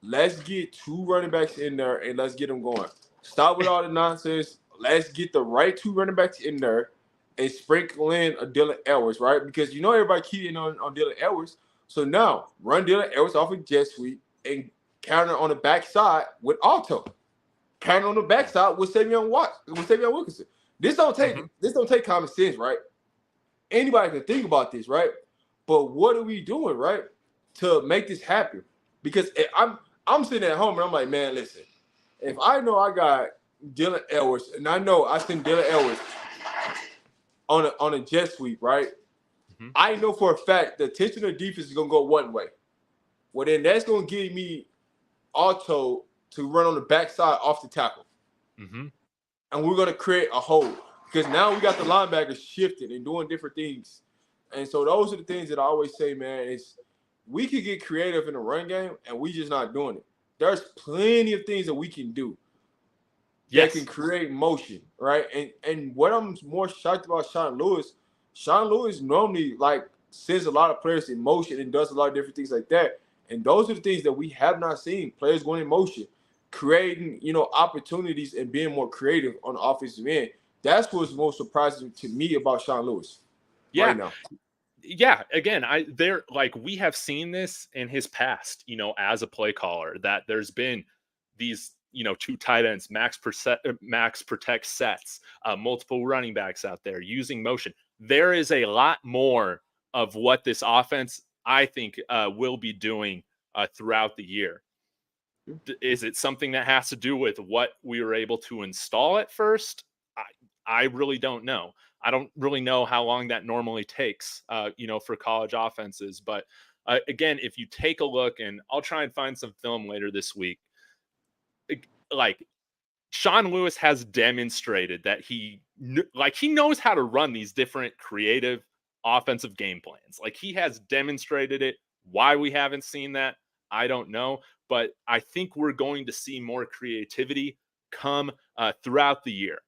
let's get 2 running backs in there and let's get them going. Stop with all the nonsense. Let's get the right 2 running backs in there and sprinkle in a Dylan Edwards, right? Because you know everybody keying on Dylan Edwards. So now run Dylan Edwards off of jet sweep and counter on the backside with Otto. Counter on the backside with sy'veon Wilkinson. This don't take common sense, right? Anybody can think about this, right? But what are we doing, right, to make this happen? Because I'm sitting at home and I'm like, man, listen, if I know I got Dylan Edwards and I know I send Dylan Edwards on a jet sweep, right? I know for a fact the attention of defense is gonna go one way. Well, then that's gonna give me Otto to run on the backside off the tackle, and we're gonna create a hole. Because now we got the linebackers shifting and doing different things. And so those are the things that I always say, man, is we could get creative in the run game and we just not doing it. There's plenty of things that we can do that can create motion, right? And what I'm more shocked about Sean Lewis normally like sends a lot of players in motion and does a lot of different things like that. And those are the things that we have not seen. Players going in motion, creating, you know, opportunities and being more creative on the offensive end. That's what's most surprising to me about Sean Lewis right now. Yeah, again, we have seen this in his past, you know, as a play caller, that there's been these, you know, 2 tight ends, max protect sets, multiple running backs out there using motion. There is a lot more of what this offense, I think, will be doing throughout the year. Is it something that has to do with what we were able to install at first? I really don't know. I don't really know how long that normally takes, you know, for college offenses. But again, if you take a look, and I'll try and find some film later this week, like Sean Lewis has demonstrated that he knows how to run these different creative offensive game plans. Like he has demonstrated it. Why we haven't seen that, I don't know. But I think we're going to see more creativity come throughout the year.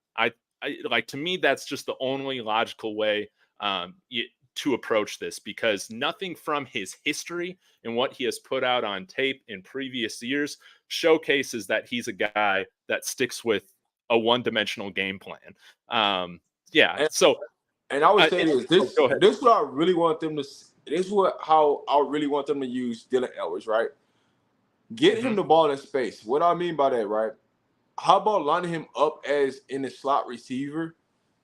Like, to me, that's just the only logical way to approach this, because nothing from his history and what he has put out on tape in previous years showcases that he's a guy that sticks with a one-dimensional game plan. And I would say this is what I really want them to. How I really want them to use Dylan Edwards, right? Get him the ball in space. What I mean by that, right? How about lining him up as in the slot receiver,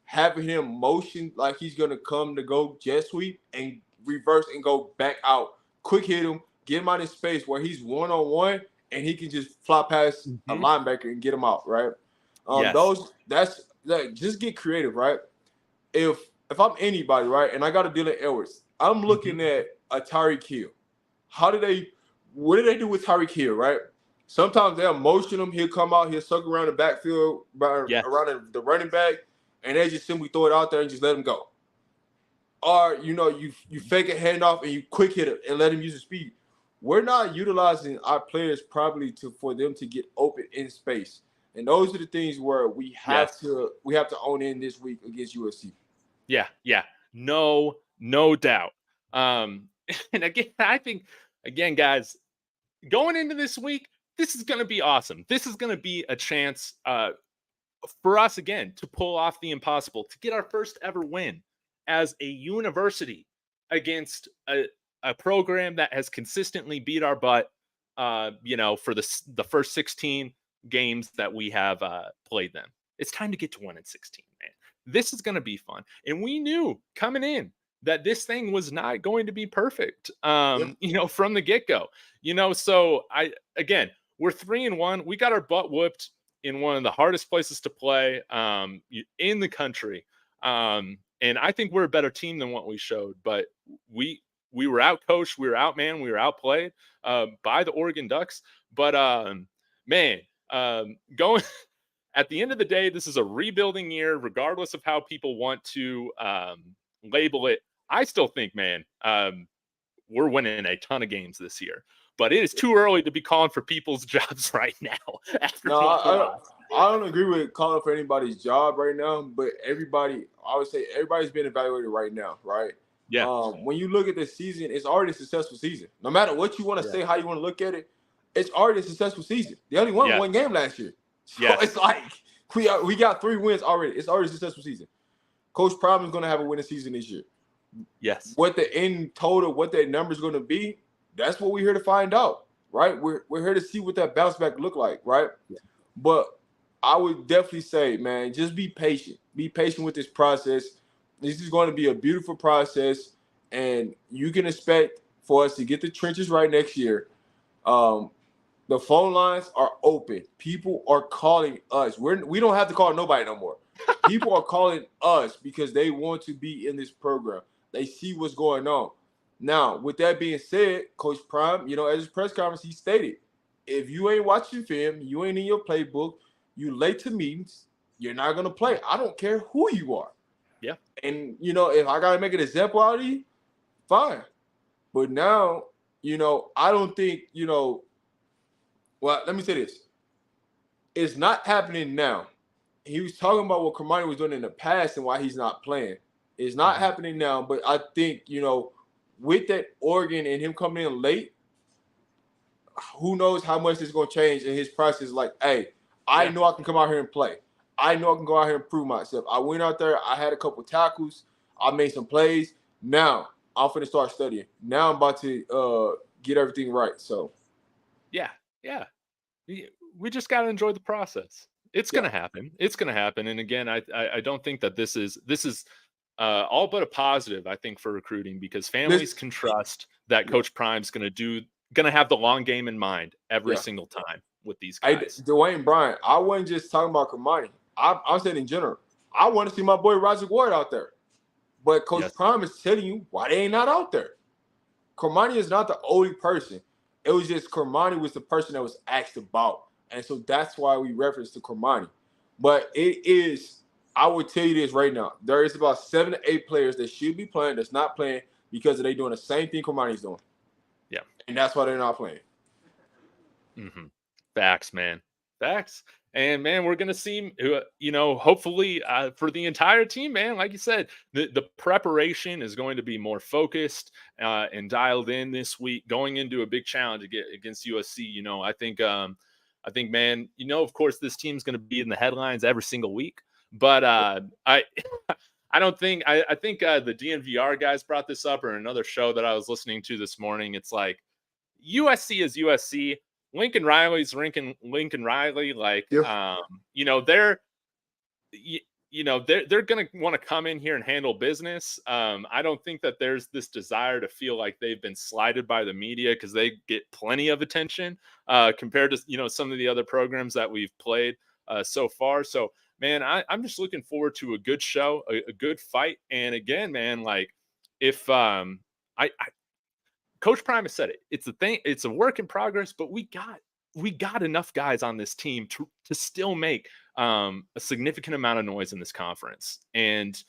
having him motion like he's going to come to go jet sweep and reverse and go back out. Quick hit him, get him out in space where he's one-on-one, and he can just fly past a linebacker and get him out, right? That's like, just get creative, right? If I'm anybody, right, and I got a Dylan Edwards, I'm looking at a Tyreek Hill. What do they do with Tyreek Hill, right? Sometimes they'll motion him. He'll come out. He'll circle around the backfield, around the running back, and they just simply throw it out there and just let him go. Or, you fake a handoff and you quick hit it and let him use his speed. We're not utilizing our players probably for them to get open in space. And those are the things where we have to own in this week against USC. Yeah. No doubt. And again, I think, guys, going into this week, this is going to be awesome. This is going to be a chance for us, again, to pull off the impossible, to get our first ever win as a university against a program that has consistently beat our butt, for the first 16 games that we have played them. It's time to get to 1-16, man. This is going to be fun. And we knew coming in that this thing was not going to be perfect, from the get-go. So we're 3-1. We got our butt whooped in one of the hardest places to play in the country. And I think we're a better team than what we showed, but we were out-coached, we were outmanned, we were outplayed by the Oregon Ducks. But going at the end of the day, this is a rebuilding year, regardless of how people want to label it. I still think, we're winning a ton of games this year, but it is too early to be calling for people's jobs right now. I don't agree with calling for anybody's job right now, but I would say everybody's being evaluated right now, right? Yeah. When you look at this season, it's already a successful season. No matter what you want to say, how you want to look at it, it's already a successful season. They only won one game last year. So it's like we got 3 wins already. It's already a successful season. Coach Prime is going to have a winning season this year. Yes. What the end total, what that number is going to be, that's what we're here to find out, right? We're here to see what that bounce back look like, right? Yeah. But I would definitely say, man, just be patient. Be patient with this process. This is going to be a beautiful process, and you can expect for us to get the trenches right next year. The phone lines are open. People are calling us. We don't have to call nobody no more. People are calling us because they want to be in this program. They see what's going on. Now, with that being said, Coach Prime, at his press conference, he stated, if you ain't watching film, you ain't in your playbook, you late to meetings, you're not going to play. I don't care who you are. Yeah. And, if I got to make an example out of you, fine. But now, I don't think, well, let me say this. It's not happening now. He was talking about what Kermani was doing in the past and why he's not playing. It's not happening now, but I think, with that Oregon and him coming in late, who knows how much it's going to change in his process. Like, hey, I know I can come out here and play. I know I can go out here and prove myself. I went out there. I had a couple tackles. I made some plays. Now I'm going to start studying. Now I'm about to get everything right. So, yeah. We just got to enjoy the process. It's going to happen. It's going to happen. And again, I don't think that this is all but a positive, I think, for recruiting, because families can trust that Coach Prime's going to have the long game in mind every single time with these guys. Hey, Dwayne Bryant, I wasn't just talking about Kermani. I'm saying in general. I want to see my boy Roger Ward out there. But Coach Prime is telling you why they ain't not out there. Kermani is not the only person. It was just Kermani was the person that was asked about. And so that's why we reference to Kermani. But it is, I would tell you this right now. There is about 7 to 8 players that should be playing that's not playing because they doing the same thing Kermani's doing. Yeah. And that's why they're not playing. Facts, man. Facts. And, man, we're going to see, hopefully for the entire team, man, like you said, the preparation is going to be more focused and dialed in this week, going into a big challenge against USC. I think, man, of course, this team's going to be in the headlines every single week. But I don't think – I think the DNVR guys brought this up, or another show that I was listening to this morning. It's like USC is USC. Lincoln Riley's Lincoln Riley. Like, they're they're going to want to come in here and handle business. I don't think that there's this desire to feel like they've been slighted by the media, because they get plenty of attention compared to some of the other programs that we've played so far. So, man, I'm just looking forward to a good show, a good fight. And again, man, like if I Coach Primus said it. It's a thing. It's a work in progress, but we got enough guys on this team to still make a significant amount of noise in this conference. And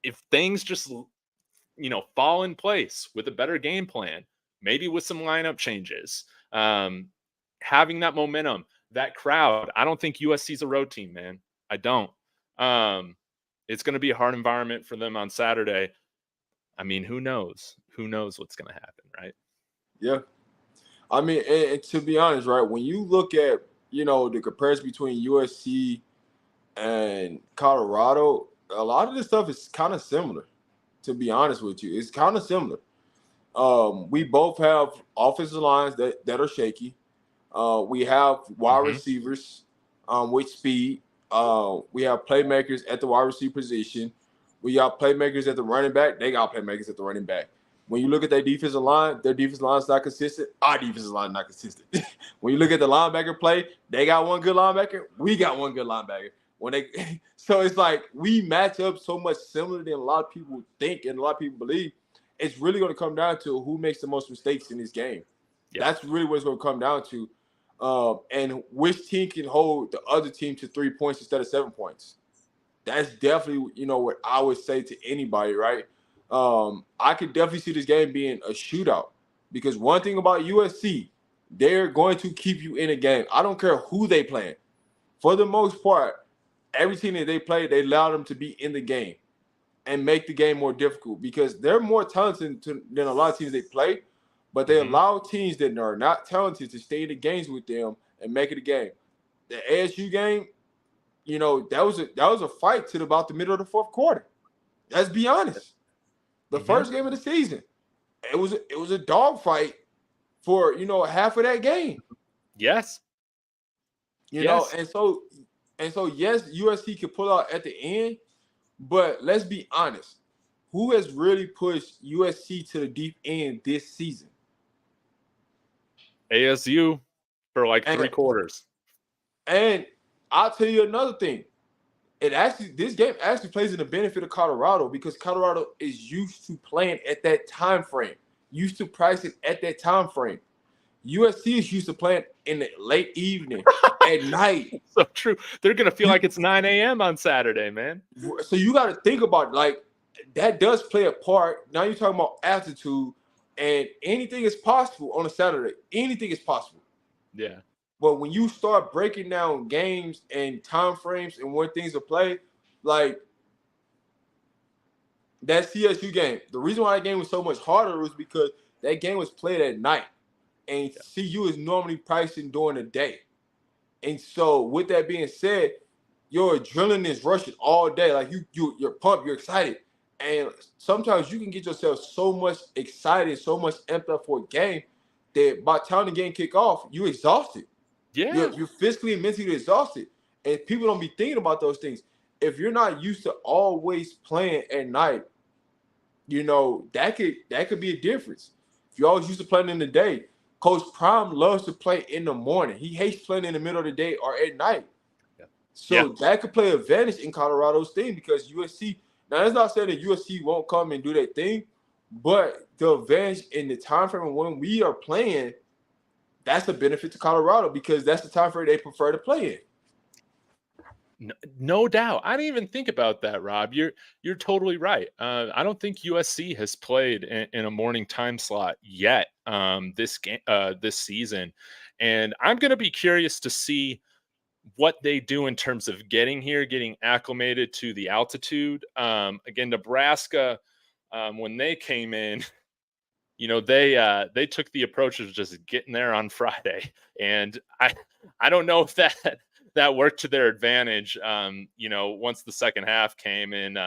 if things just fall in place with a better game plan, maybe with some lineup changes, having that momentum, that crowd. I don't think USC's a road team, man. I don't. It's going to be a hard environment for them on Saturday. I mean, who knows? Who knows what's going to happen, right? Yeah. I mean, and to be honest, right, when you look at, the comparison between USC and Colorado, a lot of this stuff is kind of similar, to be honest with you. It's kind of similar. We both have offensive lines that are shaky. We have wide receivers with speed. We have playmakers at the wide receiver position. We got playmakers at the running back. They got playmakers at the running back. When you look at their defensive line is not consistent. Our defensive line is not consistent. When you look at the linebacker play, they got one good linebacker. We got one good linebacker. So it's like we match up so much similar than a lot of people think and a lot of people believe. It's really going to come down to who makes the most mistakes in this game. Yep. That's really what it's going to come down to. And which team can hold the other team to 3 points instead of 7 points. That's definitely, what I would say to anybody, right? I could definitely see this game being a shootout, because one thing about USC, they're going to keep you in a game. I don't care who they play. For the most part, every team that they play, they allow them to be in the game and make the game more difficult, because they're more talented than a lot of teams they play, but they allow teams that are not talented to stay in the games with them and make it a game. The ASU game, that was a fight to about the middle of the fourth quarter. Let's be honest. The first game of the season, it was a dogfight for half of that game. Yes. And so yes, USC could pull out at the end, but let's be honest. Who has really pushed USC to the deep end this season? ASU for like 3 quarters. And I'll tell you another thing. This game actually plays in the benefit of Colorado, because Colorado is used to playing at that time frame, used to pricing at that time frame. USC is used to playing in the late evening, at night. So true. They're going to feel like it's 9 a.m. on Saturday, man. So you got to think about, like, that does play a part. Now you're talking about altitude, and anything is possible on a Saturday. Anything is possible. Yeah. But when you start breaking down games and time frames and when things are played, like that CSU game, the reason why that game was so much harder was because that game was played at night, and CU is normally pricing during the day. And so with that being said, your adrenaline is rushing all day. Like you're pumped, you're excited. And sometimes you can get yourself so much excited, so much amped up for a game that by the time the game kick off, you're exhausted. Yeah. You're physically and mentally exhausted. And people don't be thinking about those things. If you're not used to always playing at night, that could be a difference. If you're always used to playing in the day, Coach Prime loves to play in the morning. He hates playing in the middle of the day or at night. Yeah. So that could play advantage in Colorado's thing, because USC, now that's not saying that USC won't come and do that thing, but the advantage in the time frame when we are playing, that's a benefit to Colorado, because that's the time frame they prefer to play in. No doubt. I didn't even think about that, Rob. You're totally right. I don't think USC has played in a morning time slot yet this season, and I'm going to be curious to see what they do in terms of getting acclimated to the altitude. Again, Nebraska, when they came in, they took the approach of just getting there on Friday, and I don't know if that worked to their advantage. Once the second half came in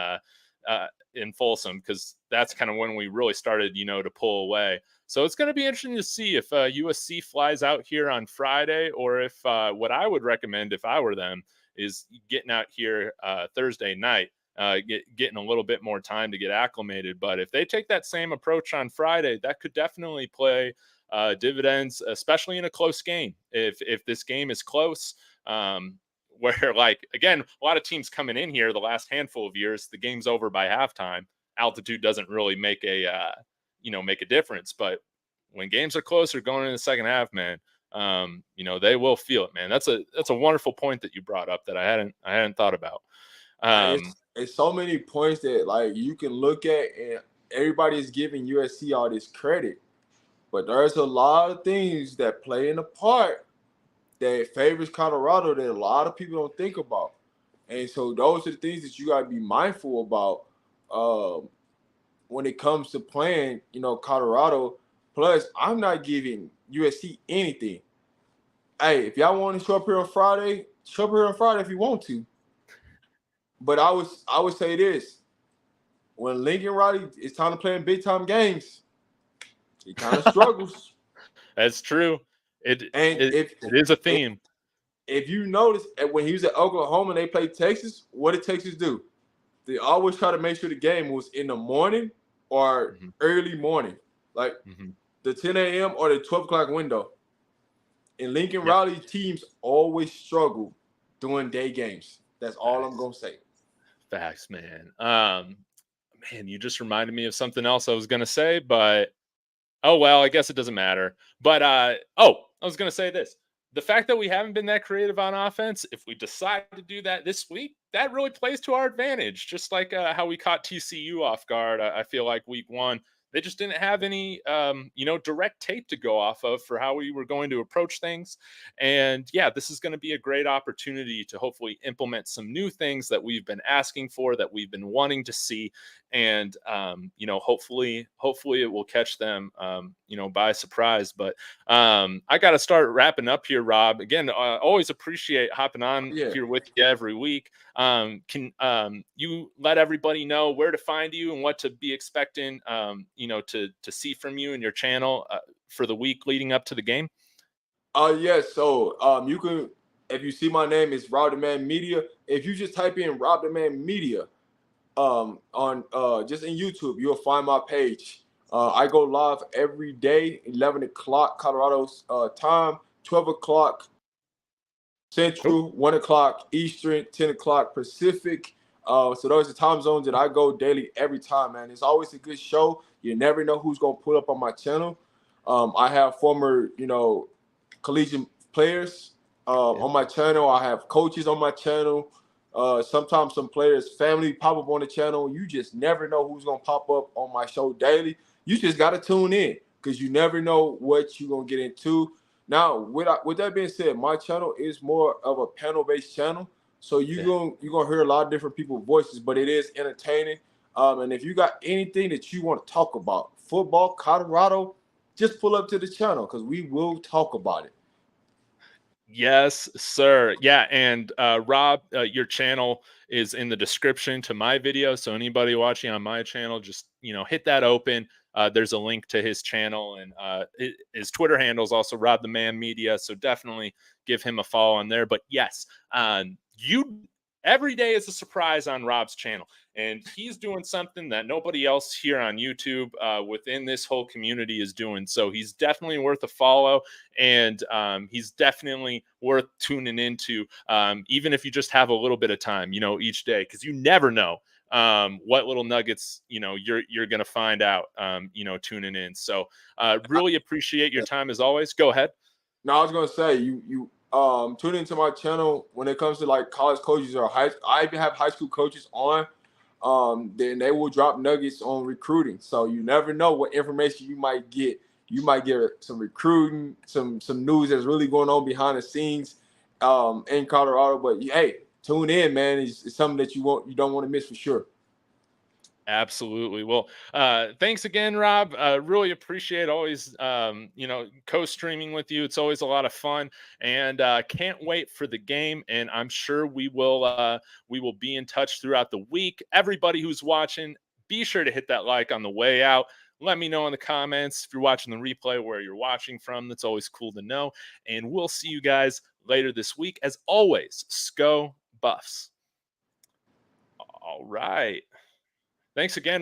Folsom, because that's kind of when we really started, to pull away. So it's going to be interesting to see if USC flies out here on Friday, or if what I would recommend if I were them is getting out here Thursday night, getting a little bit more time to get acclimated. But if they take that same approach on Friday, that could definitely play dividends, especially in a close game. If this game is close, where like again, a lot of teams coming in here the last handful of years, the game's over by halftime. Altitude doesn't really make a make a difference, but when games are closer going in the second half, man, they will feel it, man. That's a wonderful point that you brought up that I hadn't thought about. It's so many points that like you can look at, and everybody's giving USC all this credit, but there's a lot of things that play in a part that favors Colorado that a lot of people don't think about. And so those are the things that you got to be mindful about when it comes to playing, Colorado. Plus, I'm not giving USC anything. Hey, if y'all want to show up here on Friday, show up here on Friday if you want to. But I would say this. When Lincoln Riley is time to play in big-time games, he kind of struggles. That's true. It is a theme. If you notice, when he was at Oklahoma and they played Texas, what did Texas do? They always try to make sure the game was in the morning or early morning, like the 10 a.m. or the 12 o'clock window. And Lincoln Riley teams always struggle doing day games. That's all I'm going to say. Facts, man. Man, you just reminded me of something else I was going to say, but oh, well, I guess it doesn't matter. But, I was going to say this. The fact that we haven't been that creative on offense, if we decide to do that this week, that really plays to our advantage. Just like how we caught TCU off guard. I feel like week one, they just didn't have any, direct tape to go off of for how we were going to approach things. And yeah, this is going to be a great opportunity to hopefully implement some new things that we've been asking for, that we've been wanting to see. And, hopefully it will catch them, by surprise. But I got to start wrapping up here, Rob. Again, I always appreciate hopping on here with you every week. Can you let everybody know where to find you and what to be expecting, to see from you and your channel for the week leading up to the game? Yes. So you can, if you see my name is RobDaMan Media. If you just type in RobDaMan Media on just in YouTube, you'll find my page. I go live every day, 11 o'clock Colorado's time, 12 o'clock Central, 1 o'clock Eastern, 10 o'clock Pacific. So those are time zones that I go daily every time, man. It's always a good show. You never know who's going to pull up on my channel. I have former, collegiate players on my channel. I have coaches on my channel. Sometimes some players' family pop up on the channel. You just never know who's going to pop up on my show daily. You just got to tune in because you never know what you're going to get into. Now, with that being said, my channel is more of a panel-based channel. So you're gonna hear a lot of different people's voices, but it is entertaining. And if you got anything that you want to talk about, football, Colorado, just pull up to the channel because we will talk about it. Yes, sir. Yeah, and Rob, your channel is in the description to my video. So anybody watching on my channel, just hit that open. There's a link to his channel, and his Twitter handle is also RobDaMan Media. So definitely give him a follow on there. But yes, every day is a surprise on Rob's channel, and he's doing something that nobody else here on YouTube within this whole community is doing. So he's definitely worth a follow, and he's definitely worth tuning into, even if you just have a little bit of time, each day, because you never know what little nuggets you're gonna find out tuning in. So really appreciate your time as always. Go ahead. No, I was gonna say you tune into my channel when it comes to like college coaches or I even have high school coaches on. Then they will drop nuggets on recruiting. So you never know what information you might get. You might get some recruiting, some news that's really going on behind the scenes in Colorado. But hey, tune in, man. It's something that you don't want to miss for sure. Absolutely. Well, thanks again, Rob. Really appreciate always, co-streaming with you. It's always a lot of fun, and can't wait for the game. And I'm sure we will be in touch throughout the week. Everybody who's watching, be sure to hit that like on the way out. Let me know in the comments if you're watching the replay where you're watching from. That's always cool to know. And we'll see you guys later this week. As always, SCO Buffs. All right. Thanks again,